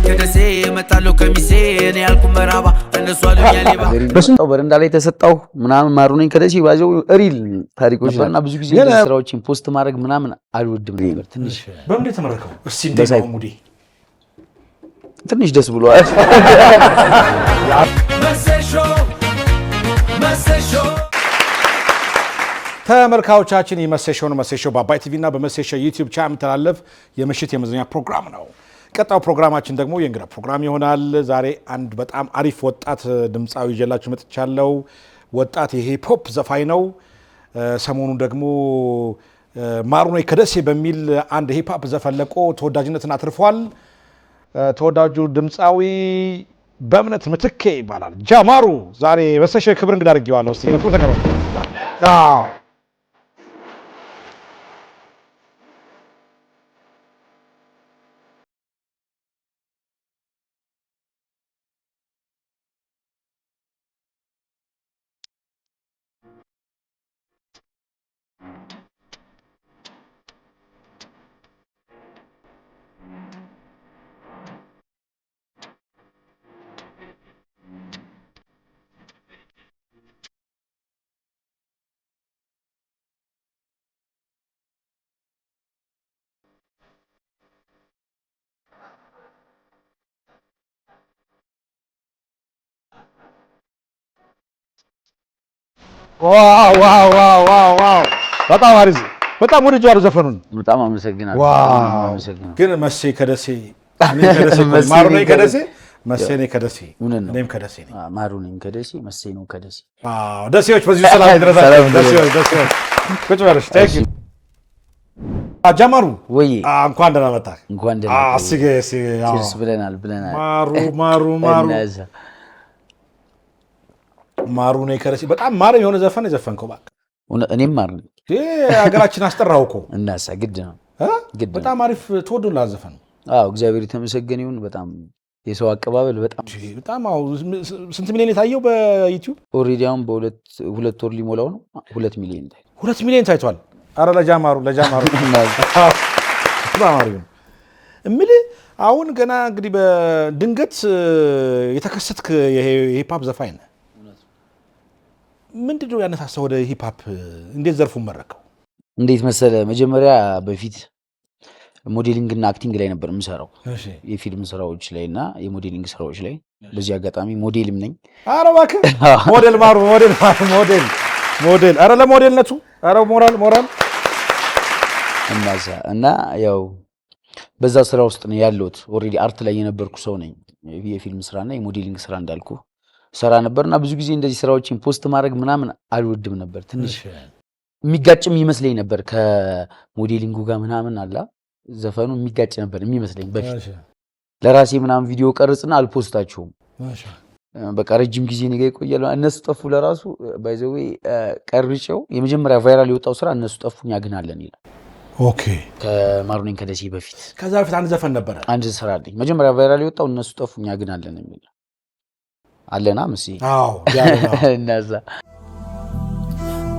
ከደሴ መጣለው ከሚሴ እኔ ያልኩ መራባ እነሱ አሉኛ ሌባ በስንጣው በረንዳ ላይ ተሰጣው ምናምን ማሩ ነኝ ከደሴ ባዘው ሪል ታሪኮች እና ብዙ ጊዜ ስራዎችን ፖስት ማድረግ ምናምን አልወድም ነበር ትንሽ በምን ተመረከው እስቲ እንደው ሙዲ ትንሽ ደስ ብሏል መሰሾ ተመልካቾቻችን የመሰሾውን መሰሾ በአባይ ቲቪ እና በመሰሾ ዩቲዩብ ቻናል ተላለፍ የምሽት የመዝናኛ ፕሮግራም ነው። ቀጣው ፕሮግራማችን ደግሞ የእንግዳ ፕሮግራም ይሆናል። ዛሬ አንድ በጣም አሪፍ ወጣት ድምጻዊ ይዤላችሁ መጥቻለሁ። ወጣት የሂፕ ሆፕ ዘፋኝ ነው። ሰሞኑን ደግሞ ማሩኔ ከደሴ በሚል አንድ ሂፕ ሆፕ ዘፈን ለቆ ተወዳጅነትን አትርፏል። ተወዳጁ ድምጻዊ በእምነት ምትኬ ይባላል። ጃማሩ ዛሬ መሰሾ ክብር እንግዳ አድርጌዋለሁ። እስቲ ነው ተከታተሉ። ዋው በጣም አሪፍ በጣም ወድጄዋለሁ ዘፈኑን በጣም አመሰግናለሁ ግን መሴ ከደሴ እኔ ከደሴ ማሩኔ ከደሴ መሴ ነኝ ከደሴ እኔም ከደሴ ነኝ ማሩኔ ከደሴ መሴ ነው ከደሴ ደሴዎች በዚህ ሰላም ይድረሳችሁ ደሴዎች ቁጭ በለሽ ታንክ ዩ ጃማሩ ወይ እንኳን ደህና መጣህ እንኳን ደህና አስገ ቺርስ ብለናል ማሩ ማሩኔ ከደሴ በጣም ማረም የሆነ ዘፈን የዘፈንከው ባክ እኔም ማር ነኝ ሀገራችን አስጠራው እኮ እናሳ ግድ ነው በጣም አሪፍ ተወዶላል ዘፈን እግዚአብሔር የተመሰገነ ይሁን በጣም የሰው አቀባበል በጣም ስንት ሚሊዮን የታየው በዩቲዩብ ኦሬዲ አሁን በሁለት ወር ሊሞላው ነው 2 ሚሊዮን 2 ሚሊዮን ታይቷል አረ ለጃማሩ ባማሩ እምልህ አሁን ገና እንግዲህ በድንገት የተከሰትክ የሂፕ ሆፕ ዘፋኝ ነህ ምንድነው ያነሳሳው ወደ ሂፕ ሆፕ እንዴት ዘርፉን መረከው እንዴት መሰለ መጀመሪያ በፊት ሞዴሊንግ እና አክቲንግ ላይ ነበር የምሰራው የፊልም ስራዎች ላይ እና የሞዴሊንግ ስራዎች ላይ በዚህ አጋጣሚ ሞዴልም ነኝ አረ እባክህ ሞዴል ማሩ ሞዴል አረ ለሞዴልነቱ አረ ሞራል እና ያው በዛ ስራ ውስጥ ነው ያለሁት ኦሬዲ አርት ላይ የነበርኩ ሰው ነኝ የፊልም ስራና የሞዴሊንግ ስራ እንዳልኩ ሰራ ነበርና ብዙ ጊዜ እንደዚህ ስራዎችን ፖስት ማድረግ ምናምን አልወድም ነበር ትንሽ የሚጋጭም ይመስለኝ ነበር ከሞዴሊንጉ ጋር ምናምን አላ ዘፈኑ የሚጋጭ ነበር የሚመስለኝ በፊት ለራሴ ምናምን ቪዲዮ ቀርጽና አልፖስታቸውም በቃ ረጅም ጊዜ ነገ ይቆያል እነሱ ጠፉ ለራሱ ባይ ዘ ዌይ ቀርጬው የመጀመሪያ ቫይራል የወጣው ስራ እነሱ ጠፉኝ ያግናለን ይላል ኦኬ ከማሩኔን ከደሴ በፊት ከዛ በፊት አንድ ዘፈን ነበር አንድ ስራ አለኝ መጀመሪያ ቫይራል የወጣው እነሱ ጠፉኝ ያግናለን የሚል አለና ምሲ እናዛ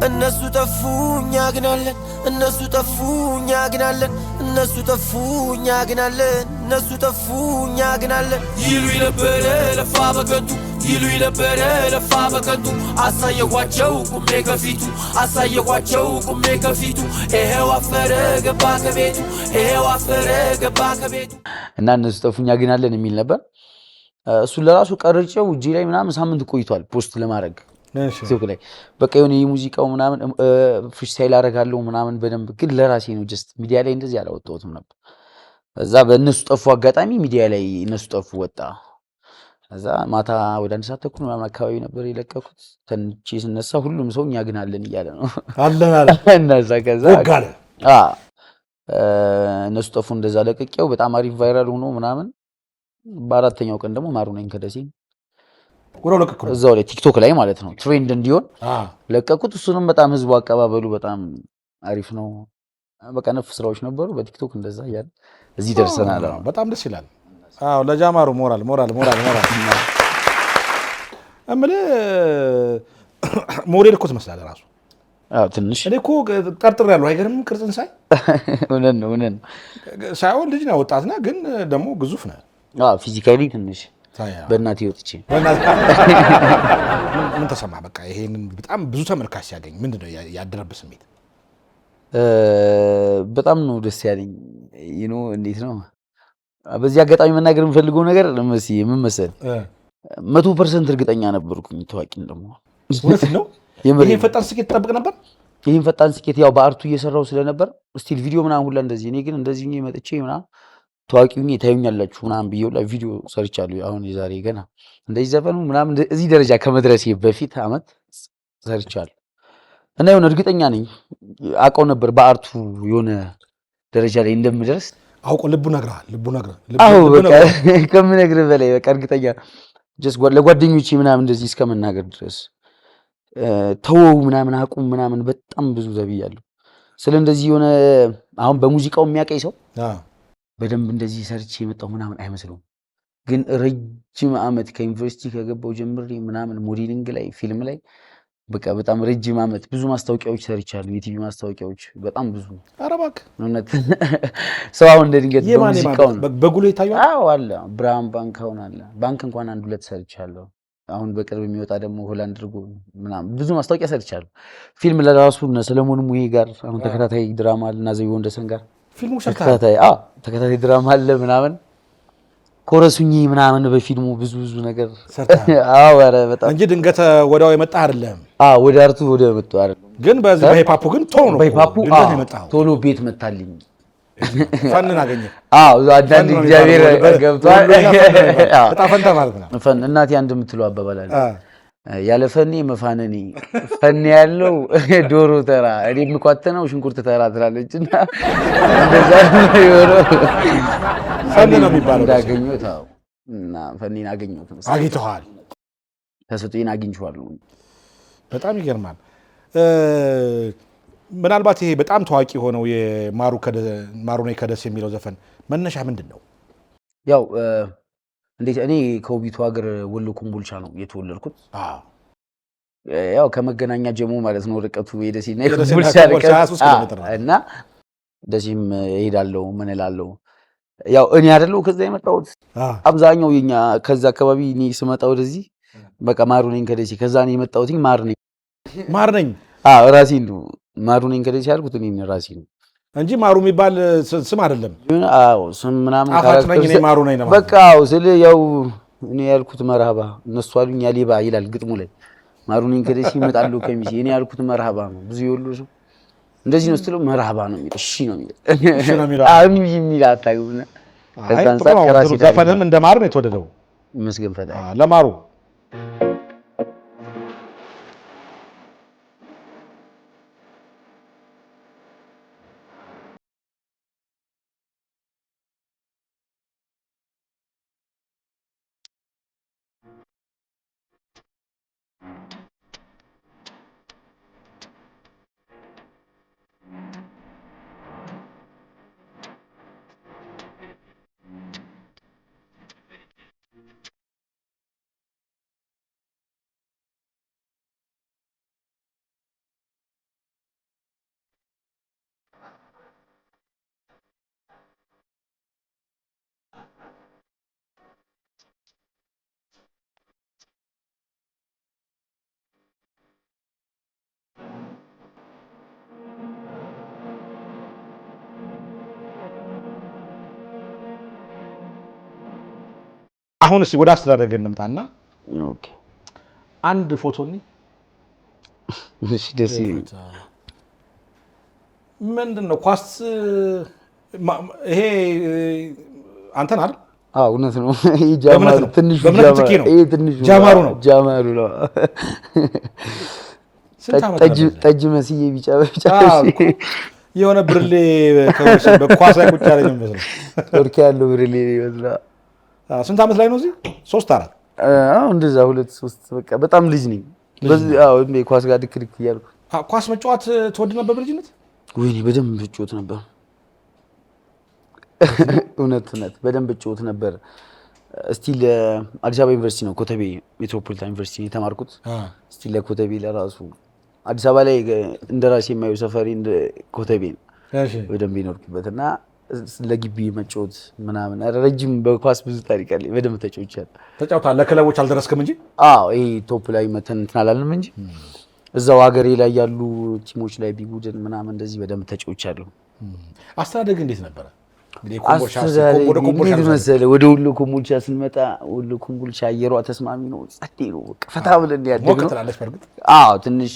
እነሱ ጠፉኛ ግናለን እነሱ ጠፉኛ ግናለን እነሱ ጠፉኛ ግናለን እነሱ ጠፉኛ ግናለን ይሉኝ ነበረ ለፋ በከንቱ ይሉኝ ነበረ ለፋ በከንቱ አሳየኋቸው ቁሜ ከፊቱ ይሄው አፈረ ገባ ከቤቱ እና እነሱ ጠፉኛ ግናለን የሚል ነበር እሱ ለራሱ ቀርጬው እጄ ላይ ምናምን ሳምንት ቆይቷል ፖስት ለማድረግ ቲክቶክ ላይ በቃ የሆነ የሙዚቃው ምናምን ፍሪስታይል አደርጋለሁ ምናምን በደንብ ግን ለራሴ ነው ጀስት ሚዲያ ላይ እንደዚህ አላወጣሁትም ነበር እዛ በእነሱ ጠፉ አጋጣሚ ሚዲያ ላይ እነሱ ጠፉ ወጣ እዛ ማታ ወደ 1 ሰዓት ተኩል ምናምን አካባቢ ነበር የለቀኩት ተንቼ ስነሳ ሁሉም ሰው እኛ ግን አለን እያለ ነው አለን እነዛ ከዛ ወጋለ እነሱ ጠፉ እንደዛ ለቀቄው በጣም አሪፍ ቫይራል ሆኖ ምናምን በአራተኛው ቀን ደግሞ ማሩኔን ከደሴ ወራው ለቀቁ እዛው ላይ ቲክቶክ ላይ ማለት ነው ትሬንድ እንዲሆን ለቀቁት እሱንም በጣም ህዝቡ አቀባበሉ በጣም አሪፍ ነው በቃ ነፍ ስራዎች ነበሩ በቲክቶክ እንደዛ ያለ እዚህ ደርሰናል በጣም ደስ ይላል ለጃማሩ ሞራል እምለ ሞዴል እኮ ትመስላለህ ራሱ ትንሽ እኔ እኮ ጠርጥር ያለው አይገርም ቅርጽን ሳይ እውነት ነው ሳይሆን ልጅ ነው ወጣት ነህ ግን ደግሞ ግዙፍ ነህ ፊዚካሊ ትንሽ በእናቴ ወጥቼ ምን ተሰማ? በቃ ይሄንን በጣም ብዙ ተመልካች ሲያገኝ ምንድነው ያደረብህ ስሜት? በጣም ነው ደስ ያለኝ። እንዴት ነው በዚህ አጋጣሚ መናገር የምፈልገው ነገር ምን መሰል 100% እርግጠኛ ነበርኩኝ ታዋቂ እንደምሆን። እውነት ነው? ይሄን ፈጣን ስኬት ትጠብቅ ነበር? ይሄን ፈጣን ስኬት ያው በአርቱ እየሰራው ስለነበር ስቲል ቪዲዮ ምናምን ሁላ እንደዚህ እኔ ግን እንደዚህ መጥቼ ምናምን ታዋቂ ሁኜ ታዩኛላችሁ ምናምን ብዬው ላይ ቪዲዮ ሰርቻለሁ። አሁን የዛሬ ገና እንደዚህ ዘፈኑ ምናምን እዚህ ደረጃ ከመድረሴ በፊት አመት ሰርቻለሁ እና የሆነ እርግጠኛ ነኝ አውቀው ነበር በአርቱ የሆነ ደረጃ ላይ እንደምደርስ አውቀው ልቡ ነግረሃል። አዎ በቃ ከምነግርህ በላይ በቃ እርግጠኛ ጀስት ለጓደኞቼ ምናምን እንደዚህ እስከመናገር ድረስ ተወው ምናምን አቁም ምናምን በጣም ብዙ ዘብያለሁ። ስለ እንደዚህ የሆነ አሁን በሙዚቃው የሚያቀኝ ሰው በደንብ እንደዚህ ሰርቼ የመጣው ምናምን አይመስለውም። ግን ረጅም አመት ከዩኒቨርሲቲ ከገባው ጀምሬ ምናምን ሞዴሊንግ ላይ ፊልም ላይ በቃ በጣም ረጅም አመት ብዙ ማስታወቂያዎች ሰርቻለሁ። የቲቪ ማስታወቂያዎች በጣም ብዙ። ኧረ እባክህ እውነት ሰው አሁን እንደ ድንገት በሙዚቃው በጉሎ ይታያል። አዎ አለ ብርሃን ባንክ አሁን አለ ባንክ እንኳን 1-2 ሰርቻለሁ። አሁን በቅርብ የሚወጣ ደግሞ ሆላንድ ድርጎ ምናምን ብዙ ማስታወቂያ ሰርቻለሁ። ፊልም ለራሱ ሰለሞን ሙሄ ጋር አሁን ተከታታይ ድራማ አለ እና ዘቢው ወንደሰን ጋር ፊልሙ ሰርተሃል? ተከታታይ ድራማ አለ ምናምን ኮረሱኝ ምናምን በፊልሙ ብዙ ነገር ሰርተሃል? ኧረ በጣም እንጂ ድንገት ወዲያው የመጣህ አይደለም። ወደ አርቱ ወዲያው የመጣሁ አይደለም። ግን በዚህ በሂፓፑ ግን ቶሎ ነው ድንገት የመጣኸው። ቶሎ ቤት መታልኝ ፈንን አገኘ። አንዳንድ እግዚአብሔር ገብቷል። እጣ ፈንታ ማለት ነው። ፈን እናቴ አንድ የምትለው አባባል አለ ያለ ፈኔ መፋነኔ ፈኔ ያለው ዶሮ ተራ እኔ የምኳተነው ሽንኩርት ተራ ትላለችና እንደዛ ነው የሆነው። ፈን ነው የሚባለው እንዳገኘሁት እና ፈኔን አገኘሁት። አግኝተዋል? ተሰጥቶኝ አግኝቼዋለሁ። በጣም ይገርማል። ምናልባት ይሄ በጣም ታዋቂ ሆነው የማሩ ነኝ ከደሴ የሚለው ዘፈን መነሻ ምንድን ነው? ያው እንዴት እኔ ከውቢቱ ሀገር ወሎ ኮምቦልቻ ነው የተወለድኩት። ያው ከመገናኛ ጀሞ ማለት ነው ርቀቱ የደሴና የኮምቦልቻ ርቀት እና ደሴም እሄዳለሁ ምን እላለሁ። ያው እኔ አይደለሁ ከዛ የመጣሁት አብዛኛው የኛ ከዛ አካባቢ እኔ ስመጣ ወደዚህ በቃ ማሩ ነኝ ከደሴ ከዛ ነው የመጣሁት። ማር ነኝ ራሴ ነው ማሩ ነኝ ከደሴ ያልኩት እኔ ራሴ ነው እንጂ ማሩ የሚባል ስም አይደለም። አዎ ስም ምናምን ካራክተር እኔ ማሩ ነኝ ነው በቃ ስለ ያው እኔ ያልኩት መርሃባ እነሱ አሉኝ ያሌባ ይላል ግጥሙ ላይ። ማሩ ነኝ ከደሴ ይመጣሉ ከሚሴ እኔ ያልኩት መርሃባ ነው። ብዙ ይወሉ ሰው እንደዚህ ነው ስትለው መርሃባ ነው የሚለው እሺ ነው የሚለው የሚል አታውቁና ከዛን ሰዓት ከራሴ ዘፈንም እንደ ማሩ ነው የተወደደው። መስገን ፈጣሪ ለማሩ አሁን እስኪ ወደ አስተዳደግ እንምጣና አንድ ፎቶ ነኝ። እሺ ደስ ይላል። ምንድነው ኳስ ይሄ አንተን አይደል? እውነት ነው። ይሄ ጃማሩ ትንሽ ጃማሩ ነው። ጠጅ መስዬ ቢጫ የሆነ ብርሌ በኳስ ላይ ቁጭ ያለኝ መስሎ ቱርክ ያለው ብርሌ ይመስላል። ስንት ዓመት ላይ ነው እዚህ? 3-4 እንደዛ 2-3 በቃ በጣም ልጅ ነኝ። በዚህ ኳስ ጋር ድክድክ እያልኩ ኳስ መጫወት ትወድ ነበር በልጅነት? ወይኔ በደንብ እጫወት ነበር። እውነት በደንብ እጫወት ነበር። ስቲል አዲስ አበባ ዩኒቨርሲቲ ነው ኮተቤ ሜትሮፖሊታን ዩኒቨርሲቲ ነው የተማርኩት። ስቲል ለኮተቤ ለራሱ አዲስ አበባ ላይ እንደራሴ የማየው ሰፈሪ እንደ ኮተቤ ነው በደንብ ይኖርኩበትና ለግቢ መጫወት ምናምን ረጅም በኳስ ብዙ ታሪክ አለ። በደንብ ተጫውቻለሁ። ተጫውታለህ? ለክለቦች አልደረስክም እንጂ? አዎ ይሄ ቶፕ ላይ መተን እንትን አላልንም እንጂ እዛው ሀገሬ ላይ ያሉ ቲሞች ላይ ቢቡድን ምናምን እንደዚህ በደንብ ተጫውቻለሁ። አስተዳደግ እንዴት ነበረ? ወደ ወሎ ኮምቦልቻ ስንመጣ ወሎ ኮምቦልቻ አየሯ ተስማሚ ነው፣ ጸዴ ነው። በቃ ፈታ ብለን ያደግነው። አዎ ትንሽ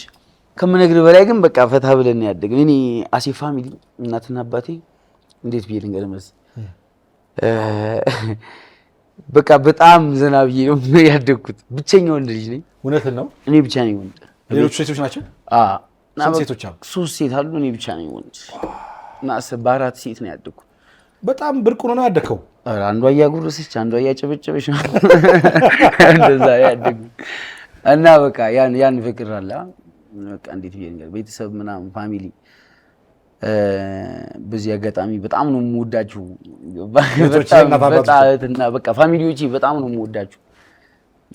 ከምነግርህ በላይ ግን በቃ ፈታ ብለን ያደግነው። እኔ አሴ ፋሚሊ እናትና አባቴ እንዴት ብዬ ልንገርህ መሰለህ በቃ በጣም ዘና ብዬ ነው ያደግኩት። ብቸኛ ወንድ ልጅ ነኝ። እውነትን ነው? እኔ ብቻ ነኝ ወንድ። ሌሎቹ ሴቶች ናቸው? አዎ። ስንት ሴቶች አሉ? 3 ሴት አሉ፣ እኔ ብቻ ነኝ ወንድ እና በ4 ሴት ነው ያደግኩት። በጣም ብርቅ ነው ያደግከው? አንዷ እያጎረሰች አንዷ እያጨበጨበች ነው እንደዛ ያደግኩት እና በቃ ያን ፍቅር አለ በቃ እንዴት ብዬ ልንገርህ ቤተሰብ ምናምን ፋሚሊ በዚህ አጋጣሚ በጣም ነው የምወዳችሁ። በቃ ፋሚሊዎቼ በጣም ነው የምወዳችሁ።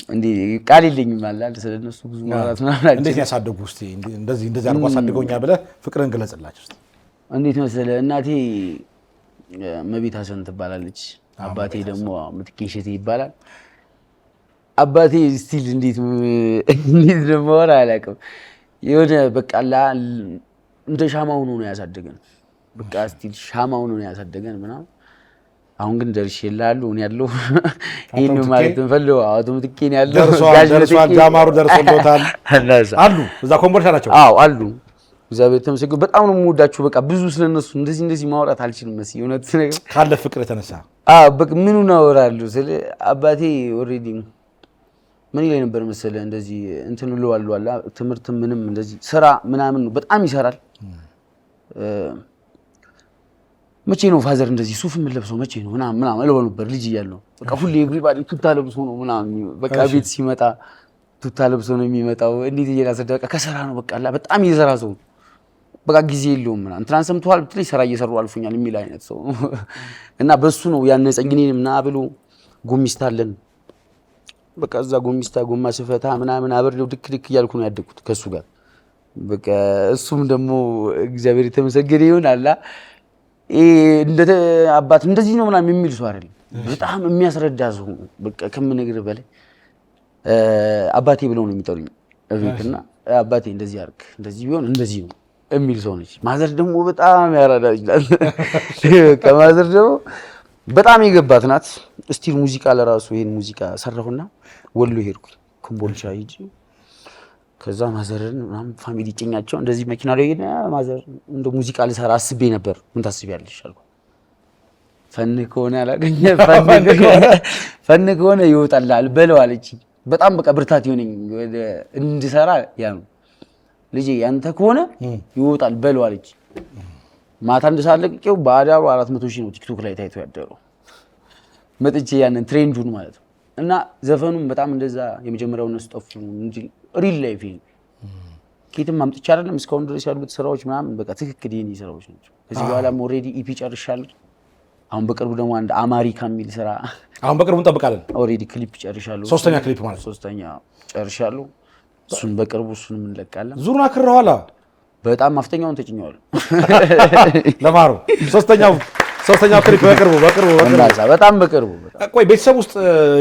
እንዴ ቃል የለኝም ማለት ስለነሱ ብዙ ማለት ነው። እንዴት ያሳደጉ እስቲ እንደዚህ አድርጎ አሳድገውኛል ብለህ ፍቅርን ገለጽላችሁ እስቲ። እንዴት መሰለህ እናቴ መቤት ሀሰን ትባላለች። አባቴ ደግሞ ምትኬ ሸቴ ይባላል። አባቴ ስቲል እንዴት ደግሞ ወራ አላውቅም የሆነ በቃ እንደ ሻማ ሆኖ ነው ያሳደገን። በቃ ስቲል ሻማ ሆኖ ነው ያሳደገን ምናምን። አሁን ግን ደርሼልሃለሁ እኔ ያለው ይሄን ማለት እንፈልገው አውቶማቲክ ነው ያለው። ደርሷል ጃማሩ ደርሶሎታል አሉ እዛ ኮምቦልቻ ናቸው። አዎ አሉ። እግዚአብሔር ተመስገን። በጣም ነው የምወዳችሁ። በቃ ብዙ ስለነሱ እንደዚህ ማውራት አልችልም መሰለኝ እውነት ነገር ካለ ፍቅር የተነሳ በቃ ምኑን አወራለሁ ስለ አባቴ ኦሬዲ ምን ይለኝ ነበር መሰለህ እንደዚህ እንትን እለዋለሁ አላ ትምህርት ምንም እንደዚህ ስራ ምናምን በጣም ይሰራል። መቼ ነው ፋዘር እንደዚህ ሱፍ የምንለብሰው መቼ ነው ምናምን እለው ነበር ልጅ እያለሁ። በቃ ሁሌ ኤቭሪባዲ ቱታ ለብሶ ነው ምናምን በቃ ቤት ሲመጣ ቱታ ለብሶ ነው የሚመጣው። እንዴት እየላሰደ በቃ ከስራ ነው በቃ አላ በጣም እየሰራ ሰው በቃ ጊዜ የለውም ምናምን እንትን ሰምተዋል ብትለኝ ስራ እየሰሩ አልፎኛል የሚል አይነት ሰው እና በሱ ነው ያነጸኝ። እኔንም ና ብሎ ጎሚስታ አለን በቃ እዛ ጎሚስታ ጎማ ስፈታ ምናምን አብሬው ድክ እያልኩ ነው ያደግኩት ከሱ ጋር። በቃ እሱም ደግሞ እግዚአብሔር የተመሰገነ ይሁን አላ እንደ አባት እንደዚህ ነው ምናምን የሚል ሰው አይደለም። በጣም የሚያስረዳ ሰው በቃ ከምነግርህ በላይ አባቴ ብለው ነው የሚጠሩኝ እቤትና አባቴ እንደዚህ አድርግ እንደዚህ ቢሆን እንደዚህ ነው የሚል ሰው ነች። ማዘር ደግሞ በጣም ያራዳጅላል። ከማዘር ደግሞ በጣም የገባት ናት። ስቲል ሙዚቃ ለራሱ ይሄን ሙዚቃ ሰራሁና ወሎ ሄድኩ ኮምቦልቻ ሂጂ። ከዛ ማዘርን ምናምን ፋሚሊ ጭኛቸው እንደዚህ መኪና ላይ ሄደ። ማዘር እንደ ሙዚቃ ልሰራ አስቤ ነበር። ምን ታስቢያለሽ አልኩ። ፈን ከሆነ አላገኘ ፈን ከሆነ ይወጣልሃል በለው አለች። በጣም በቃ ብርታት ይሆነኝ ወደ እንድሰራ ያ ነው ልጄ ያንተ ከሆነ ይወጣል በለው አለች። ማታ እንደሳለቀው በአዳሩ 400,000 ነው ቲክቶክ ላይ ታይቶ ያደረው መጥቼ ያንን ትሬንዱን ማለት ነው። እና ዘፈኑም በጣም እንደዛ የመጀመሪያው ነው ስጠፉ እንጂ ሪል ላይፍ ኬትም አምጥቼ አይደለም እስካሁን ድረስ ያሉት ስራዎች ምናምን በቃ ትክክል የኔ ስራዎች ናቸው። ከዚህ በኋላም ኦሬዲ ኢፒ ጨርሻለሁ። አሁን በቅርቡ ደግሞ አንድ አማሪካ የሚል ስራ አሁን በቅርቡ እንጠብቃለን። ኦሬዲ ክሊፕ ጨርሻለሁ። ሶስተኛ ክሊፕ ማለት ሶስተኛ ጨርሻለሁ። እሱን በቅርቡ እሱንም እንለቃለን። ዙሩን አክረዋላ በጣም አፍተኛውን ተጭኘዋል ለማሩ ሶስተኛው ክሊፕ በቅርቡ በጣም በቅርቡ። ቆይ ቤተሰብ ውስጥ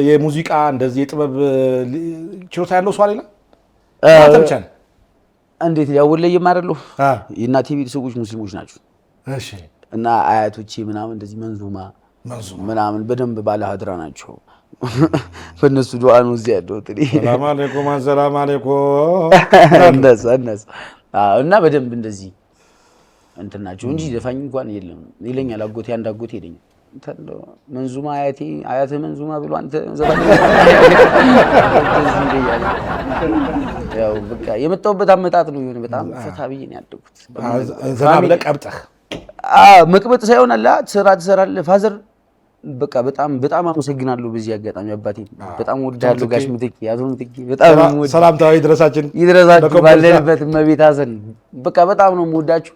የሙዚቃ እንደዚህ የጥበብ ችሎታ ያለው ሰው አለ? አንተ ብቻ ነህ? እንዴት ያወለየም አይደለሁ። የእናቴ ቤተሰቦች ሙስሊሞች ናቸው። እሺ። እና አያቶቼ ምናምን እንደዚህ መንዙማ ምናምን በደንብ ባለ ሀድራ ናቸው። በእነሱ ዱዓ ነው እዚህ ያለሁት እኔ። ሰላም አለይኩም ሰላም አለይኩም እና በደንብ እንደዚህ እንትን ናቸው እንጂ ዘፋኝ እንኳን የለም ይለኛል አጎቴ። አንድ አጎቴ ይለኛል መንዙማ አያቴ መንዙማ ብሎ አንተ ዘፋኝ ያው በቃ የመጣሁበት አመጣጥ ነው። የሆነ በጣም ፈታ ብዬ ነው ያደግኩት። ዘና ብለህ ቀብጠህ መቅበጥ ሳይሆን አላ ስራ ትሰራለህ። ፋዘር በቃ በጣም አመሰግናለሁ በዚህ አጋጣሚ አባቴ በጣም ወዳለሁ። ጋሽ ምትክ ያዞ ምትክ በጣም ሰላምታው ይድረሳችሁ ባለበት መቤት ሀዘን በቃ በጣም ነው የምወዳችሁ።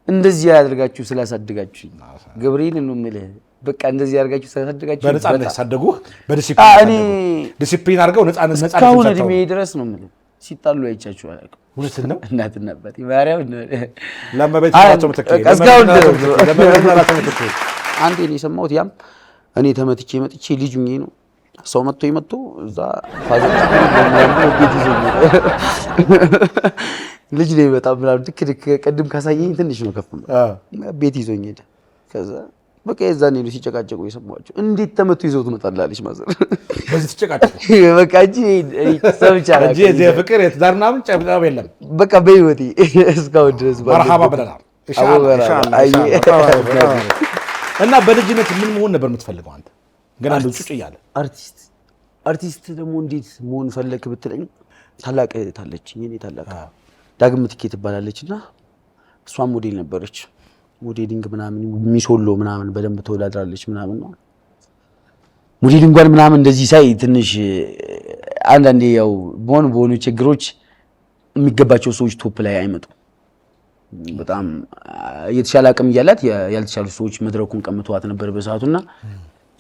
እንደዚህ ያደርጋችሁ ስላሳደጋችሁ ገብርኤል ነው የምልህ። በቃ እንደዚህ ያደርጋችሁ ስላሳደጋችሁ በነፃነት ያሳደጉህ በዲሲፕሊን አድርገው ነፃነት እስካሁን እድሜ ድረስ ነው የምልህ። ሲጣሉ አይቻችሁ አላውቅም። እውነት ነው። እናትና አባቴ ማርያም ለመቤት ናቸው ምትከይ አንዴ ነው የሰማሁት። ያም እኔ ተመትቼ መጥቼ ልጅ ሆኜ ነው ሰው መጥቶ እዛ ፋዘር ቤት ይዞኝ ልጅ ላይ በጣም ምናምን ድክ ቀድም ካሳየኝ ትንሽ ነው ከፍ ቤት ይዞኝ ሄደ። ከዛ በቃ የዛኔ ነው ሲጨቃጨቁ የሰማኋቸው። እንዴት ተመቱ ይዘው ትመጣላለች ማዘር በዚህ ተጨቃጨቁ በቃ እንጂ ሰምቻለሁ እንጂ እዚህ ፍቅር የትዳር ምናምን ጨብጣብ የለም። በቃ በህይወቴ እስካሁን ድረስ መርሐባ ብለናል። ኢንሻአላህ እና በልጅነት ምን መሆን ነበር የምትፈልገው አንተ? ገና ጩጭ እያለ አርቲስት ደግሞ እንዴት መሆን ፈለክ ብትለኝ ታላቅ እህት አለችኝ። እኔ ታላቅ ዳግም ምትኬ ትባላለች እና እሷም ሞዴል ነበረች። ሞዴሊንግ ምናምን ሚሶሎ ምናምን በደንብ ተወዳድራለች ምናምን ነው። ሞዴሊንጓን ምናምን እንደዚህ ሳይ ትንሽ አንዳንዴ ያው በሆኑ ችግሮች የሚገባቸው ሰዎች ቶፕ ላይ አይመጡም። በጣም የተሻለ አቅም እያላት ያልተሻሉ ሰዎች መድረኩን ቀምተዋት ነበር በሰዓቱና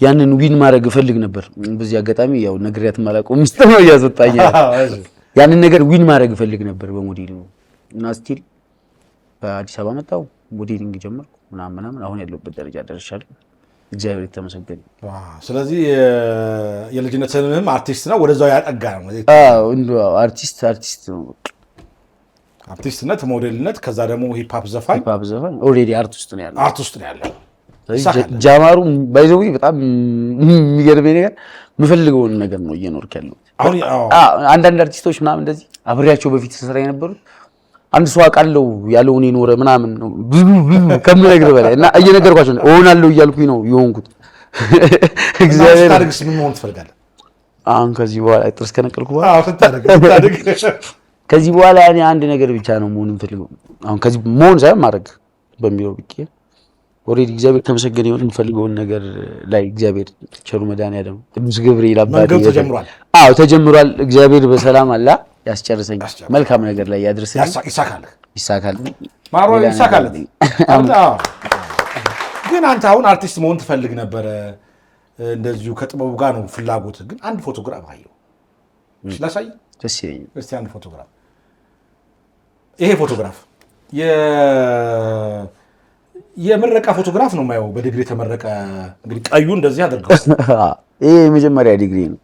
ያንን ዊን ማድረግ እፈልግ ነበር። በዚህ አጋጣሚ ያው ነግሬያት ማላውቀው ሚስጥር ነው እያስወጣኝ። ያንን ነገር ዊን ማድረግ እፈልግ ነበር በሞዴሊንግ እና ስቲል በአዲስ አበባ መጣሁ፣ ሞዴሊንግ ጀመርኩ ምናምን አሁን ያለሁበት ደረጃ ደርሻለሁ። እግዚአብሔር ይመስገን። ስለዚህ የልጅነት ህልምህም አርቲስት ነው፣ ወደዛው ያጠጋ ነው። እንደው አርቲስት ነው። አርቲስትነት፣ ሞዴልነት፣ ከዛ ደግሞ ሂፕ ሆፕ ዘፋኝ ኦልሬዲ አርት ውስጥ ነው ያለው። ጃማሩ ባይዘው በጣም የሚገርመኝ ነገር የምፈልገውን ነገር ነው እየኖርክ ያለው። አንዳንድ አርቲስቶች ምናምን እንደዚህ አብሬያቸው በፊት ስራ የነበሩት አንድ ሰው አውቃለሁ ያለውን የኖረ ምናምን ነው ብዙ ከምነግርህ በላይ እና እየነገርኳቸው ነው እሆናለሁ እያልኩኝ ነው የሆንኩት። እግዚአብሔር ታርግስ ምን መሆን ትፈልጋለህ? አሁን ከዚህ በኋላ ጥርስ ከነቀልኩ በኋላ ከዚህ በኋላ እኔ አንድ ነገር ብቻ ነው መሆን የምፈልገው። አሁን ከዚህ መሆን ሳይሆን ማድረግ በሚለው ብቻ ኦሬዲ እግዚአብሔር ተመሰገነ ይሁን። የምፈልገውን ነገር ላይ እግዚአብሔር ቸሩ መድኃኒዓለም ቅዱስ ገብርኤል አባቴ ተጀምሯል። ተጀምሯል። እግዚአብሔር በሰላም አላ ያስጨርሰኝ፣ መልካም ነገር ላይ ያድርሰኝ። ይሳካል ማሮ ይሳካል። ግን አንተ አሁን አርቲስት መሆን ትፈልግ ነበረ፣ እንደዚሁ ከጥበቡ ጋር ነው ፍላጎት። ግን አንድ ፎቶግራፍ አየሁ፣ እሺ ላሳይ። ደስ ይለኛል። እስቲ አንድ ፎቶግራፍ። ይሄ ፎቶግራፍ የምረቃ ፎቶግራፍ ነው የማየው። በዲግሪ የተመረቀ እንግዲህ ቀዩ እንደዚህ አድርገው። ይሄ የመጀመሪያ ዲግሪ ነው።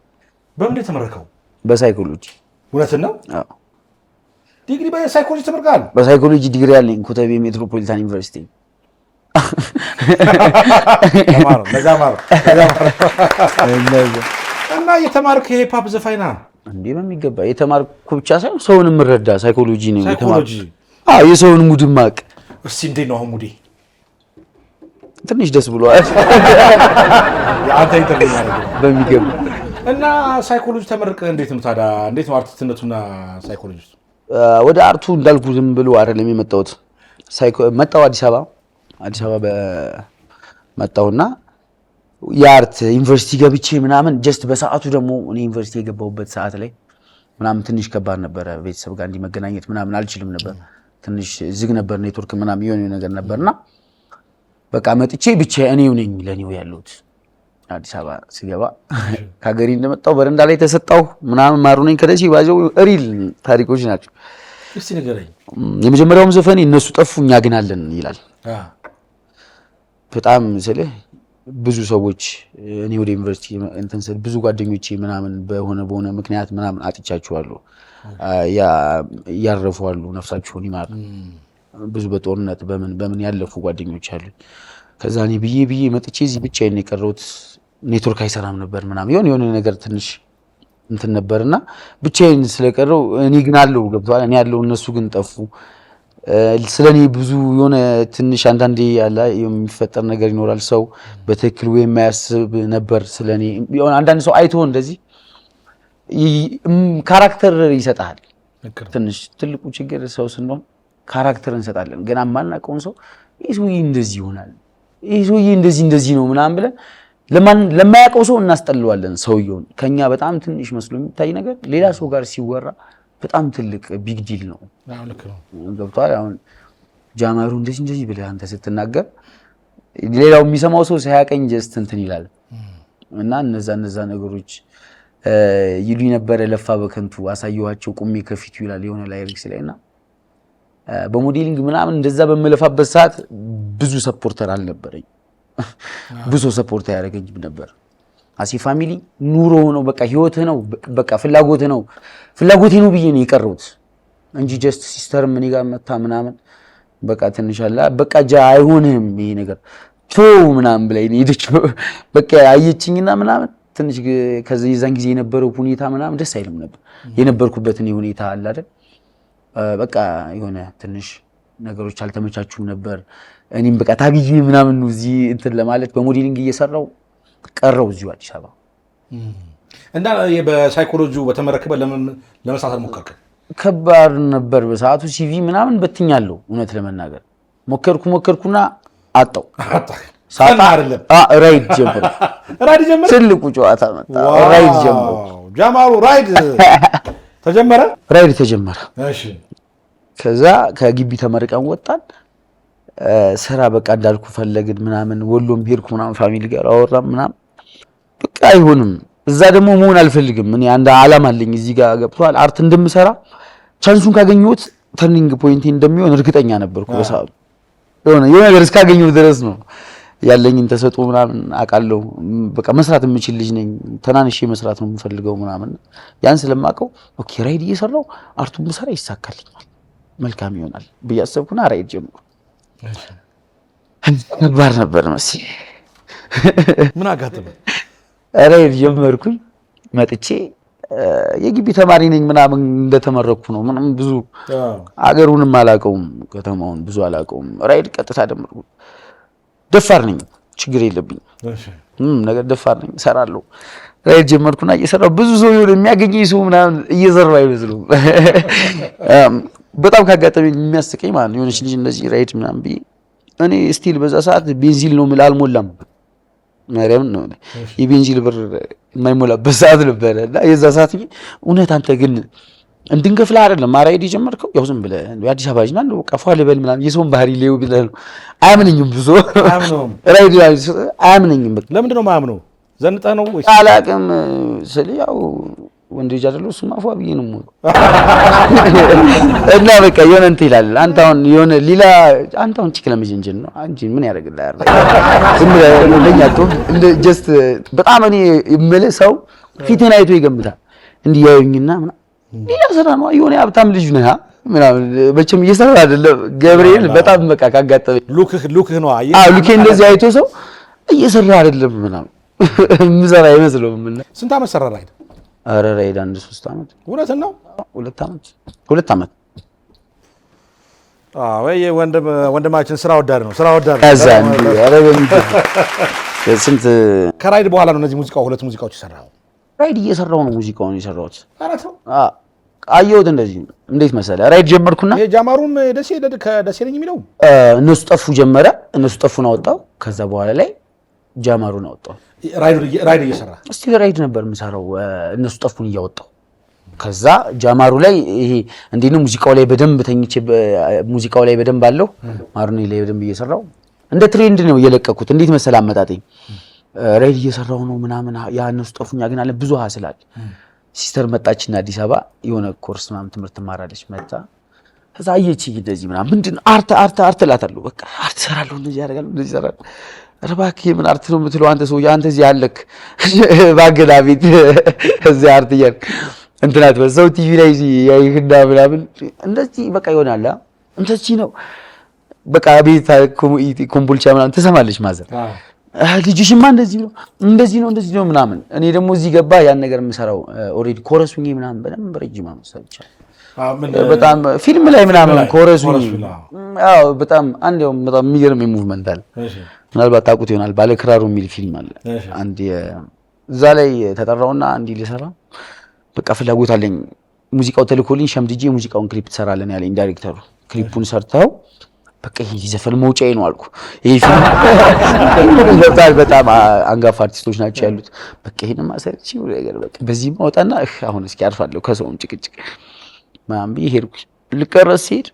በምን የተመረቀው? በሳይኮሎጂ። እውነትን ነው? አዎ። ዲግሪ በሳይኮሎጂ ተመርቀሃል? በሳይኮሎጂ ዲግሪ አለኝ ኮተቤ ሜትሮፖሊታን ዩኒቨርሲቲ። እና የተማርክ የሂፕ ሆፕ ዘፋኝ ነህ እንዴ? በሚገባ የተማርኩ ብቻ ሳይሆን ሰውን የምረዳ ሳይኮሎጂ ነው የተማርኩ። የሰውን ሙድ ማቅ። እስቲ እንዴት ነው አሁን ሙዴ? ትንሽ ደስ ብሏል። አንተ ይተገኛል በሚገባ። እና ሳይኮሎጂ ተመርቀህ እንዴት ነው ታዲያ? እንዴት ነው አርቲስትነቱና ሳይኮሎጂ? ወደ አርቱ እንዳልኩ ዝም ብሎ አይደለም የመጣሁት። መጣሁ አዲስ አበባ መጣሁና የአርት ዩኒቨርሲቲ ገብቼ ምናምን ጀስት በሰዓቱ ደግሞ እኔ ዩኒቨርሲቲ የገባሁበት ሰዓት ላይ ምናምን ትንሽ ከባድ ነበረ። ቤተሰብ ጋር እንዲመገናኘት ምናምን አልችልም ነበር። ትንሽ ዝግ ነበር ኔትወርክ ምናምን የሆነ ነገር ነበርና በቃ መጥቼ ብቻ እኔው ነኝ ለኔው ያለሁት። አዲስ አበባ ስገባ ከሀገሬ እንደመጣሁ በረንዳ ላይ ተሰጣሁ ምናምን ማሩ ነኝ ከደሴ ባዘው ሪል ታሪኮች ናቸው። እስቲ ንገረኝ። የመጀመሪያውም ዘፈኔ እነሱ ጠፉ እኛ ግን አለን ይላል። በጣም ስልህ ብዙ ሰዎች እኔ ወደ ዩኒቨርሲቲ እንትን ስል ብዙ ጓደኞቼ ምናምን በሆነ ምክንያት ምናምን አጥቻቸዋለሁ። ያረፉ አሉ፣ ነፍሳቸውን ይማር። ብዙ በጦርነት በምን ያለፉ ጓደኞች አሉ። ከዛ እኔ ብዬ መጥቼ እዚህ ብቻዬን የቀረሁት ኔትወርክ አይሰራም ነበር ምናምን የሆነ ነገር ትንሽ እንትን ነበርና ብቻዬን ስለቀረው እኔ ግን አለው ገብቷል። እኔ ያለው እነሱ ግን ጠፉ። ስለኔ ብዙ የሆነ ትንሽ አንዳንዴ ያለ የሚፈጠር ነገር ይኖራል። ሰው በትክክል ወይ የማያስብ ነበር ስለኔ። አንዳንድ ሰው አይቶ እንደዚህ ካራክተር ይሰጣል። ትንሽ ትልቁ ችግር ሰው ስንሆን ካራክተር እንሰጣለን። ገና ማናውቀውን ሰው ይሄ ሰውዬ እንደዚህ ይሆናል፣ ይሄ ሰውዬ እንደዚህ ነው ምናምን ብለን ለማያውቀው ሰው እናስጠልዋለን። ሰውየውን ከኛ በጣም ትንሽ መስሎ የሚታይ ነገር ሌላ ሰው ጋር ሲወራ በጣም ትልቅ ቢግ ዲል ነው። ገብቷል። አሁን ጃማሩ እንደዚህ ብለህ አንተ ስትናገር ሌላው የሚሰማው ሰው ሳያቀኝ ጀስት እንትን ይላል እና እነዛ ነገሮች ይሉኝ ነበረ ለፋ በከንቱ አሳየኋቸው ቁሜ ከፊቱ ይላል የሆነ ላይሪክስ ላይና በሞዴሊንግ ምናምን እንደዛ በመለፋበት ሰዓት ብዙ ሰፖርተር አልነበረኝ። ብዙ ሰፖርት ያደረገኝም ነበር። አሲ ፋሚሊ ኑሮ ነው በቃ ህይወት ነው በቃ ፍላጎት ነው ፍላጎቴ ነው ብዬ ነው የቀረሁት እንጂ ጀስት ሲስተር ምን ጋር መታ ምናምን በቃ ትንሽ አላ በቃ አይሆንም ይሄ ነገር ቶ ምናምን ብላይ ነው ሄደችው በቃ አየችኝና ምናምን ትንሽ ከዚህ የዛን ጊዜ የነበረው ሁኔታ ምናምን ደስ አይልም ነበር የነበርኩበትን ሁኔታ አለ አይደል በቃ የሆነ ትንሽ ነገሮች አልተመቻቹም ነበር። እኔም በቃ ታግዬ ምናምን ነው እዚህ እንትን ለማለት በሞዴሊንግ እየሰራው ቀረው እዚሁ አዲስ አበባ እና በሳይኮሎጂው በተመረከበ ለመስራት ሞከርክ? ከባድ ነበር በሰዓቱ ሲቪ ምናምን በትኛለሁ እውነት ለመናገር ሞከርኩና አጣው ሳጣ አይደለም ራይድ ጀመረ ትልቁ ጨዋታ መጣ ራይድ ጀመረ ጃማሩ ራይድ ተጀመረ እሺ ከዛ ከግቢ ተመርቀን ወጣን ስራ በቃ እንዳልኩ ፈለግን ምናምን ወሎም ሄድኩ ምናምን ፋሚሊ ጋር አወራም ምናምን በቃ አይሆንም እዛ ደግሞ መሆን አልፈልግም እኔ አንድ ዓላማ አለኝ እዚህ ጋር ገብቷል አርት እንደምሰራ ቻንሱን ካገኘሁት ተርኒንግ ፖይንት እንደሚሆን እርግጠኛ ነበርኩ በሰዓቱ የሆነ ነገር እስካገኘሁ ድረስ ነው ያለኝን ተሰጥቶ ምናምን አቃለው በቃ መስራት የምችል ልጅ ነኝ ተናንሼ መስራት ነው የምፈልገው ምናምን ያን ስለማቀው ኦኬ ራይድ እየሰራው አርቱን ብሰራ ይሳካልኛል መልካም ይሆናል በያሰብኩና ራይድ ጀመርኩ ነበር መሰለኝ ምን አጋጠመ ራይድ ጀመርኩኝ መጥቼ የግቢ ተማሪ ነኝ ምናምን እንደተመረኩ ነው ምንም ብዙ አገሩንም አላቀውም ከተማውን ብዙ አላቀውም ራይድ ቀጥታ ደመርኩ ደፋር ነኝ ችግር የለብኝ ነገር ደፋር ነኝ እሰራለሁ ራይድ ጀመርኩና እየሰራው ብዙ ሰው ይሁን የሚያገኘኝ ሰው ምናምን እየዘራው አይመስልም በጣም ካጋጠመኝ የሚያስቀኝ ማለት የሆነች ልጅ እንደዚህ ራይድ ምናምን ቢ እኔ ስቲል በዛ ሰዓት ቤንዚል ነው ማለት አልሞላም ማርያም ነው የቤንዚል ብር የማይሞላበት ሰዓት ነበርና የዛ ሰዓት እውነት አንተ ግን እንድንከፍላ አይደለም ራይድ ጀመርከው ያው ዝም ብለህ የአዲስ አበባ ልጅ ነው በቃ ፏል በል ምናምን የሰውን ባህሪ ሌው ቢላል አያምነኝም ብዙ ራይድ አያምነኝም ለምንድን ነው ማምነው ዘንጠህ ነው ወይስ አላቅም ስለ ያው ወንድ ልጅ አይደለም እሱማ ፏ ብዬ ነው እና በቃ የሆነ እንትን ይላል አንተ አሁን የሆነ ሌላ አንተ አሁን ቺክ ለመጀንጀን ነው አንቺ ምን ያደርግልሃል ዝም ብለህ ለኛቶ እንደ ጀስት በጣም እኔ የምልህ ሰው ፊቴን አይቶ ይገምታል እንዲህ ያዩኝና ምናምን ሌላ ስራ ነው የሆነ ሀብታም ልጅ ነህ ምናምን በቸም እየሰራ አይደለም ገብርኤል በጣም በቃ ካጋጠመኝ ሉክህ ነው ሉኬ እንደዚህ አይቶ ሰው እየሰራ አይደለም ምናምን ምሰራ አይመስለውም እና ስንት ዓመት ሰራ ራይድ አረ ራይድ አንድ 3 ዓመት እውነትን ነው 2 ዓመት ወይ ወንድማችን ስራ ወዳድ ነው ከዛ እንዴ አረ ስንት ከራይድ በኋላ ነው እነዚህ ሁለት ሙዚቃዎች ይሰራው ራይድ እየሰራው ነው ሙዚቃውን የሰራሁት አየሁት እንደዚህ እንዴት መሰለህ ራይድ ጀመርኩና የጃማሩም ደሴ ነኝ የሚለው እነሱ ጠፉ ጀመረ እነሱ ጠፉን አወጣው ከዛ በኋላ ላይ ጃማሩን አወጣው ራይድ እየሰራ እስቲ ራይድ ነበር የምሰራው እነሱ ጠፉን እያወጣው ከዛ ጃማሩ ላይ ይሄ እንዴት ነው ሙዚቃው ላይ በደንብ ተኝቼ ሙዚቃው ላይ በደንብ አለው ማሩኒ ላይ በደንብ እየሰራው እንደ ትሬንድ ነው እየለቀኩት እንዴት መሰለህ አመጣጤ ራይድ እየሰራው ነው ምናምን ያ እነሱ ጠፉኛ ግን አለ ብዙ ሀስላል ሲስተር መጣችና አዲስ አበባ የሆነ ኮርስ ምናምን ትምህርት ማራለች መጣ ከዛ አየችኝ እንደዚህ ምናምን ምንድን አርት እላታለሁ በቃ አርት እሰራለሁ እንደዚህ ያደርጋለሁ እንደዚህ እሰራለሁ እባክህ ምን አርት ነው የምትለው አንተ ሰው አንተ እዚህ አለክ ባገላ ቤት እዚህ አርት እያልክ እንትናት በሰው ቲቪ ላይ ያይህና ምናምን እንደዚህ በቃ ይሆናል እንደዚህ ነው በቃ ቤት ኮምቦልቻ ምናምን ትሰማለች ማዘር ልጅሽማ እንደዚህ ነው ምናምን እኔ ደግሞ እዚህ ገባ ያን ነገር የምሰራው ኦሬዲ ኮረሱኝ ምናምን በደንብ ረጅም አመሰልቻለሁ በጣም ፊልም ላይ ምናምን ኮረሱኝ አዎ በጣም በጣም የሚገርም ሙቭመንት አለ ምናልባት ታውቁት ይሆናል ባለ ክራሩ የሚል ፊልም አለ አንድ እዛ ላይ ተጠራውና አንድ ሊሰራ በቃ ፍላጎት አለኝ ሙዚቃው ተልኮልኝ ሸምድጄ ሙዚቃውን ክሊፕ ትሰራለን ያለኝ ዳይሬክተሩ ክሊፑን ሰርተው በቃ ይሄ ዘፈን መውጫዬ ነው አልኩ ይሄ ፊልም በጣም አንጋፋ አርቲስቶች ናቸው ያሉት በቃ ይሄን ማሰርቺ ነገር በቃ በዚህ ማውጣና አሁን እስኪ አርፋለሁ ከሰውም ጭቅጭቅ ማን ቢሄድኩ ልቀረጽ ሲሄድ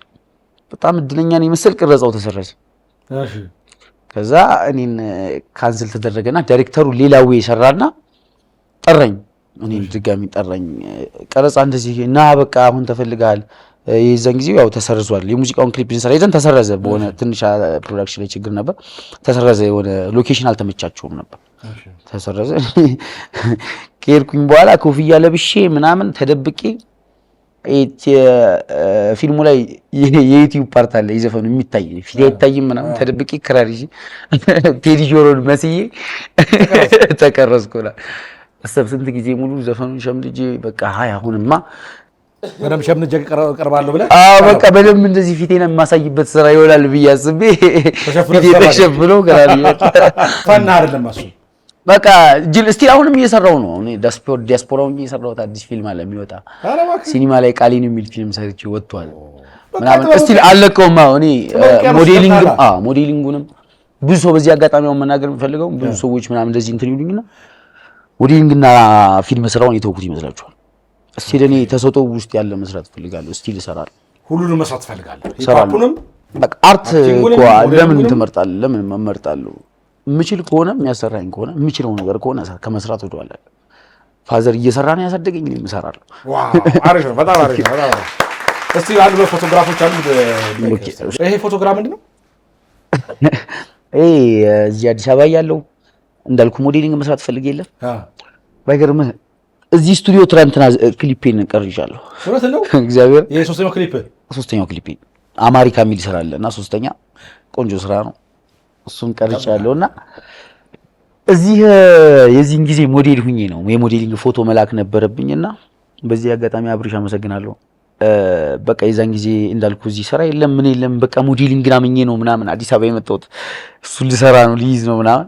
በጣም እድለኛ ነኝ መሰል ቅረጻው ተሰረዘ እሺ ከዛ እኔን ካንስል ተደረገና ዳይሬክተሩ ሌላው ይሰራና ጠራኝ እኔ ድጋሚ ጠራኝ። ቀረጻ እንደዚህ እና በቃ አሁን ተፈልጋል። የዛን ጊዜ ያው ተሰርዟል። የሙዚቃውን ክሊፕ እንሰራ ሄደን ተሰረዘ። በሆነ ትንሽ ፕሮዳክሽን ላይ ችግር ነበር፣ ተሰረዘ። የሆነ ሎኬሽን አልተመቻቸውም ነበር፣ ተሰረዘ። ከሄድኩኝ በኋላ ኮፍያ ለብሼ ምናምን ተደብቄ ፊልሙ ላይ የዩቲዩብ ፓርት አለ የዘፈኑ የሚታይ ፊት አይታይም ምናምን ተደብቄ ክራር ይዤ ቴዲ ጆሮን መስዬ ተቀረጽኩላ። አሰብ ስንት ጊዜ ሙሉ ዘፈኑን ሸምድጄ በቃ ሃይ አሁንማ በደምብ ሸምድጄ ቀርባለሁ ብለህ በቃ በደምብ እንደዚህ ፊቴን የማሳይበት ስራ ይሆናል ብዬ አስቤ ፊቴ ተሸፍኖ ክራር ፈና አይደለም እሱ በቃ ጅል እስቲል አሁንም እየሰራው ነው። እኔ ዲያስፖራውን እየሰራው አዲስ ፊልም አለ የሚወጣ ሲኒማ ላይ ቃሊን የሚል ፊልም ሰርቼ ወጥቷል ምናምን እስቲል አለቀውም። እኔ ሞዴሊንጉንም ብዙ ሰው በዚህ አጋጣሚው መናገር የምፈልገው ብዙ ሰዎች ምናምን እንደዚህ እንትን ይሉኝና ሞዴሊንግና ፊልም ስራውን የተውኩት ይመስላችኋል? እስቲል እኔ ተሰጥኦ ውስጥ ያለ መስራት ፈልጋለሁ። እስቲል እሰራለሁ። ሁሉንም መስራት ፈልጋለሁ። ሂፓፑንም በቃ አርት እኮ ለምን ትመርጣለህ? ለምን እመርጣለሁ? ምችል ከሆነ የሚያሰራኝ ከሆነ የምችለው ነገር ከሆነ ከመስራት ወደኋላ ፋዘር እየሰራ ነው ያሳደገኝ እኔም እሰራለሁ። ዋው አሪፍ ነው፣ በጣም አሪፍ ነው፣ በጣም አሪፍ። እስቲ አንድ ፎቶግራፎች አሉ። ይሄ ፎቶግራፍ ምንድን ነው? እዚህ አዲስ አበባ ያለው እንዳልኩ ሞዴሊንግ መስራት ፈልግ የለም ባይገርምህ እዚህ ስቱዲዮ ትራንትና ክሊፔን ቀርጫለሁ። እውነት ነው እግዚአብሔር። ይሄ ሶስተኛው ክሊፕ አማሪካ የሚል ስራ አለ እና ሶስተኛ ቆንጆ ስራ ነው። እሱን ቀርጫለሁና እዚህ የዚህን ጊዜ ሞዴል ሁኜ ነው የሞዴሊንግ ፎቶ መላክ ነበረብኝና በዚህ አጋጣሚ አብርሽ አመሰግናለሁ። በቃ የዛን ጊዜ እንዳልኩ እዚህ ስራ የለም ምን የለም በቃ ሞዴሊንግ ናምኜ ነው ምናምን አዲስ አበባ የመጣሁት እሱን ልሰራ ነው ልይዝ ነው ምናምን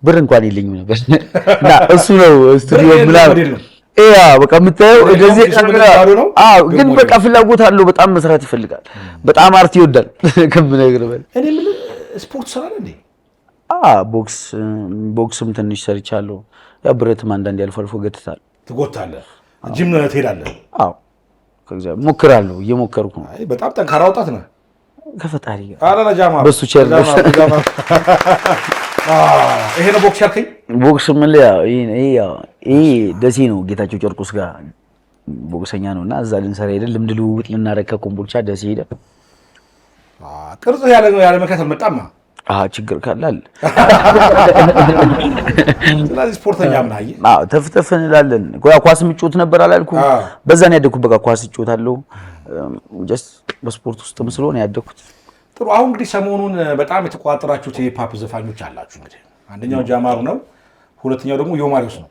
ብር እንኳን የለኝም ነበር እና እሱ ነው ስቱዲዮ ምናምን በቃ የምታየው እንደዚህ ግን በቃ ፍላጎት አለው። በጣም መስራት ይፈልጋል። በጣም አርት ይወዳል ከምነግርህ በላይ። እኔ ምን ስፖርት ሰራለ እንዴ? ቦክስም ትንሽ ሰርቻለሁ። ያው ብረትም አንዳንዴ አልፎ አልፎ ገትታለሁ። ትጎታለህ? ጂም ትሄዳለህ? አዎ ከእግዚአብሔር ሞክራለሁ፣ እየሞከርኩ ነው። አይ በጣም ጠንካራ ወጣት ነህ ከፈጣሪ ጋር። ኧረ ለጃማ በሱ ቸር ይሄ ነው ቦክስ ያልከኝ? ቦክስ ምን ላይ ይሄ ደሴ ነው ጌታቸው ጨርቁስ ጋር ቦክሰኛ ነውና እዛ ልንሰራ ሄደን ልምድ ልውውጥ ልናደርግ ከኮምቦልቻ ደሴ ሄደን ቅርጽ ያለ ምክንያት አልመጣም። ችግር ካላል ስለዚህ ስፖርተኛ ምን አየህ? ተፍተፍ እንላለን። ኳስ ምጮት ነበር አላልኩም? በዛ ነው ያደኩት። በቃ ኳስ እጮታለሁ። ጀስት በስፖርት ውስጥ ስለሆነ ያደኩት። ጥሩ። አሁን እንግዲህ ሰሞኑን በጣም የተቋጠራችሁት የሂፕሆፕ ዘፋኞች አላችሁ። እንግዲህ አንደኛው ጃማሩ ነው፣ ሁለተኛው ደግሞ ዮማሪዎስ ነው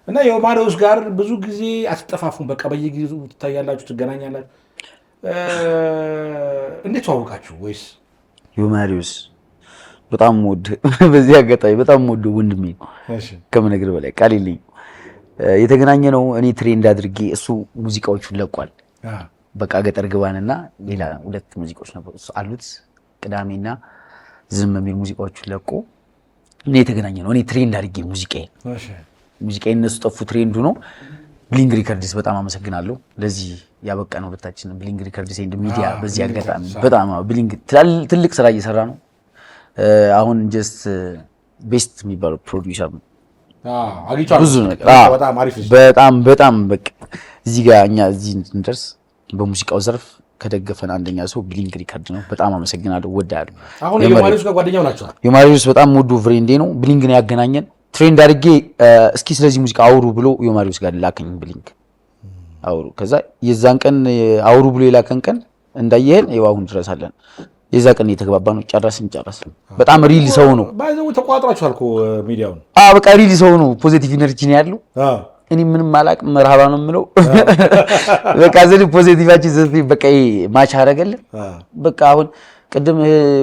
እና ዮማሪዎስ ጋር ብዙ ጊዜ አትጠፋፉም። በቃ በየጊዜው ትታያላችሁ፣ ትገናኛላችሁ። እንዴት ተዋወቃችሁ? ወይስ ዮማሪዎስ በጣም ወድ በዚህ አጋጣሚ በጣም ወድ ወንድሜ ነው ከምነግርህ በላይ ቃል የለኝም። የተገናኘ ነው እኔ ትሬንድ አድርጌ እሱ ሙዚቃዎቹን ለቋል። በቃ ገጠር ግባንና ሌላ ሁለት ሙዚቃዎች ነበሩ አሉት ቅዳሜና ዝም የሚል ሙዚቃዎቹን ለቆ እኔ የተገናኘ ነው። እኔ ትሬንድ አድርጌ ሙዚቃዬ እነሱ ጠፉ፣ ትሬንዱ ነው። ብሊንግ ሪከርድስ በጣም አመሰግናለሁ ለዚህ ያበቃን ሁለታችንን። ብሊንግ ሪከርድስ ኤንድ ሚዲያ በዚህ አጋጣሚ በጣም ብሊንግ ትልቅ ስራ እየሰራ ነው። አሁን ጀስት ቤስት የሚባለው ፕሮዲውሰር ነው። ብዙ ነገር በጣም በቃ እዚህ ጋር እኛ እዚህ እንድንደርስ በሙዚቃው ዘርፍ ከደገፈን አንደኛ ሰው ብሊንግ ሪከርድ ነው። በጣም አመሰግናለሁ፣ ወዳለሁ። አሁን የማሪዮስ ጋር ጓደኛው ናቸው። የማሪዮስ በጣም ወዱ ፍሬንዴ ነው። ብሊንግ ነው ያገናኘን። ትሬንድ አድርጌ እስኪ ስለዚህ ሙዚቃ አውሩ ብሎ የማሪዮስ ጋር ላከኝ። ብሊንግ አውሩ። ከዛ የዛን ቀን አውሩ ብሎ የላከን ቀን እንዳየህን ይኸው አሁን ድረስ አለን። የዛ ቀን የተግባባ ነው። ጨረስን። በጣም ሪል ሰው ነው። ባይዘው ተቋጥራችኋል እኮ ሚዲያውን። በቃ ሪል ሰው ነው። ፖዚቲቭ ኢነርጂ ነው ያለው። እኔ ምንም አላቅም፣ መርሃባ ነው የምለው። በቃ ዘል ፖዚቲቫችን ዘል በቃ ማች አደረገልን። በቃ አሁን ቅድም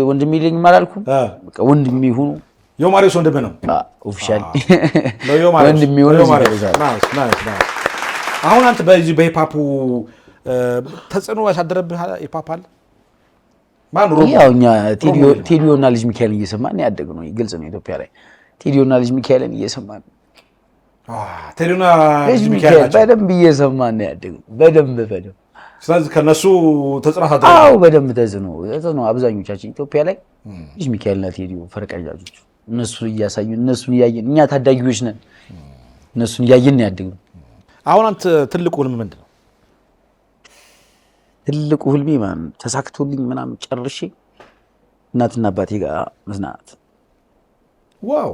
ወንድሜ ይለኝ አላልኩም? በቃ ወንድሜ ይሁኑ። ዮማሪዮስ ወንድምህ ነው ኦፊሻሊ ወንድሜ ይሁኑ። አሁን አንተ በዚህ በሂፕሆፑ ተጽዕኖ ያሳደረብህ ሂፕሆፕ አለ? ማን ነው? ያው እኛ ቴዲዮና ልጅ ሚካኤልን እየሰማን ያደግነው ግልጽ ነው። ኢትዮጵያ ላይ ቴዲዮና ልጅ ሚካኤልን እየሰማን ቴዲዮና ልጅ ሚካኤል በደንብ እየሰማን ያደግነው በደንብ። ስለዚህ ከነሱ ተጽዕኖ በደንብ ተጽዕኖ አብዛኞቻችን ኢትዮጵያ ላይ ልጅ ሚካኤልና ቴዲዮ ፈርቀጃጆች እነሱ እያሳዩ እነሱን እያየን እኛ ታዳጊዎች ነን። እነሱን እያየን ያደግነው አሁን አንተ ትልቁ ህልም ምንድን ነው? ትልቁ ህልሜ ማን ተሳክቶልኝ ምናምን ጨርሼ እናትና አባቴ ጋር መዝናናት። ዋው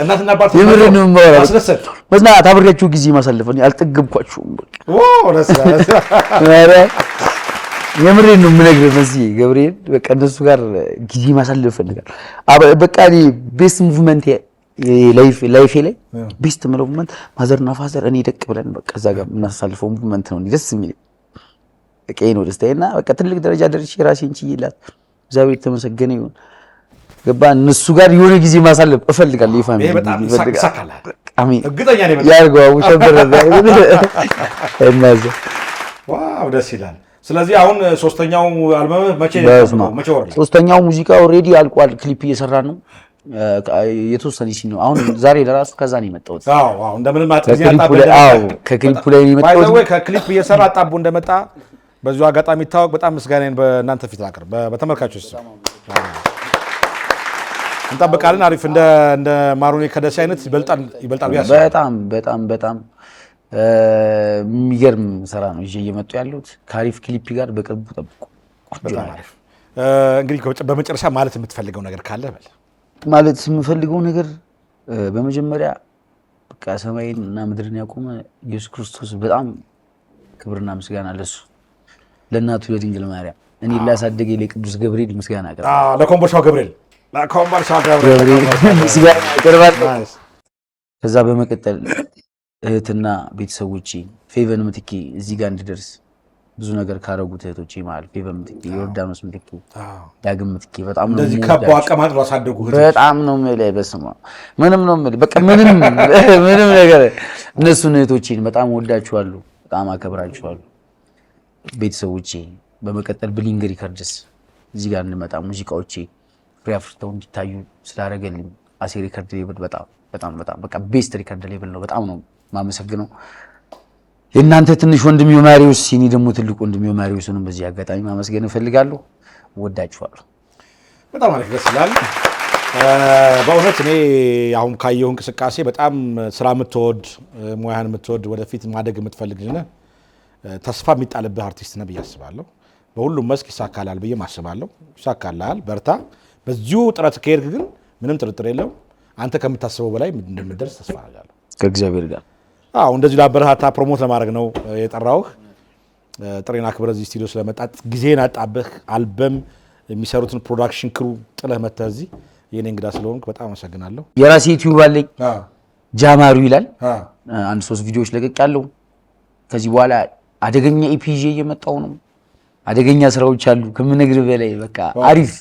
እናትና አባቴ የምሬን ነው የማወራው። አስደሰት መዝናናት አብሬያችሁ ጊዜ ማሳለፍ ነው አልጠገብኳችሁም። በቃ ዋው ደስ ይላል። የምሬን ነው የምነግርህ መዚህ ገብርኤል በቃ እነሱ ጋር ጊዜ ማሳለፍ እፈልጋለሁ። በቃ እኔ ቤስት ሙቭመንት ላይፌ ላይ ቤስት የምለው ሙቭመንት ማዘርና ፋዘር እኔ ደቅ ብለን በቃ እዛ ጋር የምናሳልፈው ሙቭመንት ነው ደስ የሚለኝ። በቃ ነው ደስታዬና በቃ ትልቅ ደረጃ ደርሼ ራሴን ችዬላት እግዚአብሔር ተመሰገነ ይሁን። ገባ እነሱ ጋር የሆነ ጊዜ ማሳለፍ እፈልጋለሁ። ይሄ በጣም ይሳካል። አሜን እርግጠኛ ነኝ። ያርገው ሸበረ ዋው ደስ ይላል። ስለዚህ አሁን ሶስተኛው አልበም መቼ ወር? ሶስተኛው ሙዚቃ ኦልሬዲ አልቋል። ክሊፕ እየሰራ ነው። የተወሰነ ሲን ነው አሁን ዛሬ ለራሱ ከዛ ነው የመጣሁት። አዎ እንደምንም አጥቂያ ከክሊፑ ላይ ነው የመጣሁት። ወይ ከክሊፕ እየሰራ አጣቡ እንደመጣ በዚሁ አጋጣሚ ይታወቅ። በጣም ምስጋናዬን በእናንተ ፊት አቅርብ፣ በተመልካቾች ስም እንጠብቃለን። አሪፍ እንደ ማሩኔ ከደሴ አይነት ይበልጣል ቢያስ በጣም የሚገርም ስራ ነው ይዤ እየመጡ ያሉት ከአሪፍ ክሊፕ ጋር በቅርቡ ጠብቁ። በጣም አሪፍ። እንግዲህ በመጨረሻ ማለት የምትፈልገው ነገር ካለ በል። ማለት የምፈልገው ነገር በመጀመሪያ በቃ ሰማይን እና ምድርን ያቆመ ኢየሱስ ክርስቶስ በጣም ክብርና ምስጋና ለሱ፣ ለእናቱ ለድንግል ማርያም፣ እኔ ላሳደገ ለቅዱስ ገብርኤል ምስጋና አቀርባለሁ። ለኮምቦልቻው ገብርኤል ምስጋና አቀርባለሁ። ከዛ በመቀጠል እህትና ቤተሰቦቼ ፌቨን ምትኬ እዚህ ጋር እንድደርስ ብዙ ነገር ካረጉት እህቶቼ ማለት ፌቨን ምትኬ፣ ዮርዳኖስ ምትኬ፣ ዳግም ምትኬ በጣም ነው እንደዚህ ከቦ አቀማጥሎ አሳደጉ እህቶች በጣም ነው የምልህ። በስመ አብ ምንም ነው የምልህ በቃ ምንም ነገር እነሱን እህቶቼን በጣም ወዳችኋለሁ፣ በጣም አከብራችኋለሁ ቤተሰቦቼ። በመቀጠል ብሊንግ ሪከርድስ እዚህ ጋር እንድመጣ ሙዚቃዎቼ ፍሬ አፍርተው እንዲታዩ ስላደረገልኝ አሴ ሪከርድ ሌብል በጣም በቃ ቤስት ሪከርድ ሌብል ነው። በጣም ነው ማመሰግነው። የእናንተ ትንሽ ወንድም ማሪውስ፣ እኔ ደግሞ ትልቅ ወንድም ማሪውስንም በዚህ አጋጣሚ ማመስገን እፈልጋለሁ። ወዳችኋለሁ። በጣም አሪፍ ደስ ይላል። በእውነት እኔ አሁን ካየሁ እንቅስቃሴ በጣም ስራ የምትወድ ሙያህን የምትወድ ወደፊት ማደግ የምትፈልግ ነህ። ተስፋ የሚጣልብህ አርቲስት ነህ ብዬ አስባለሁ። በሁሉም መስክ ይሳካላል ብዬ አስባለሁ። ይሳካላል፣ በርታ። በዚሁ ጥረት ከሄድክ ግን ምንም ጥርጥር የለው አንተ ከምታስበው በላይ እንደምትደርስ ተስፋ አደርጋለሁ ከእግዚአብሔር ጋር። እንደዚህ ላበረታታ ፕሮሞት ለማድረግ ነው የጠራሁህ። ጥሬን አክብረህ እዚህ ስቱዲዮ ስለመጣት ጊዜን አጣብህ አልበም የሚሰሩትን ፕሮዳክሽን ክሩ ጥለህ መተህ እዚህ የኔ እንግዳ ስለሆንክ በጣም አመሰግናለሁ። የራሴ ዩቲዩብ አለኝ ጃማሩ ይላል። 1-3 ቪዲዮዎች ለቅቄያለሁ። ከዚህ በኋላ አደገኛ ኢፒጂ እየመጣው ነው። አደገኛ ስራዎች አሉ ከምነግርህ በላይ በቃ አሪፍ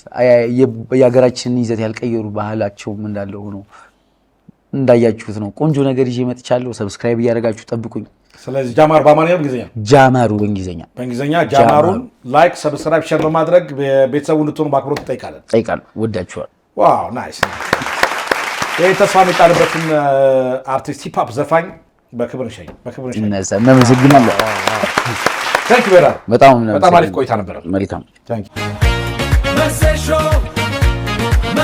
የሀገራችንን ይዘት ያልቀየሩ ባህላቸውም እንዳለ ሆኖ እንዳያችሁት ነው። ቆንጆ ነገር ይዤ መጥቻለሁ። ሰብስክራይብ እያደረጋችሁ ጠብቁኝ። ስለዚህ ጃማሩ በአማርኛ ጃማሩ በእንግሊዝኛ ጃማሩን ላይክ፣ ሰብስክራይብ፣ ሼር በማድረግ ቤተሰቡ እንድትሆኑ በአክብሮት እጠይቃለሁ። ወዳችኋል። ዋው ናይስ። ይሄ ተስፋ የሚጣልበትን አርቲስት ሂፕ ሆፕ ዘፋኝ በክብር እንሸኝ። እናመሰግናለሁ። ታንክ ዩ በጣም አሪፍ ቆይታ ነበር። መልካም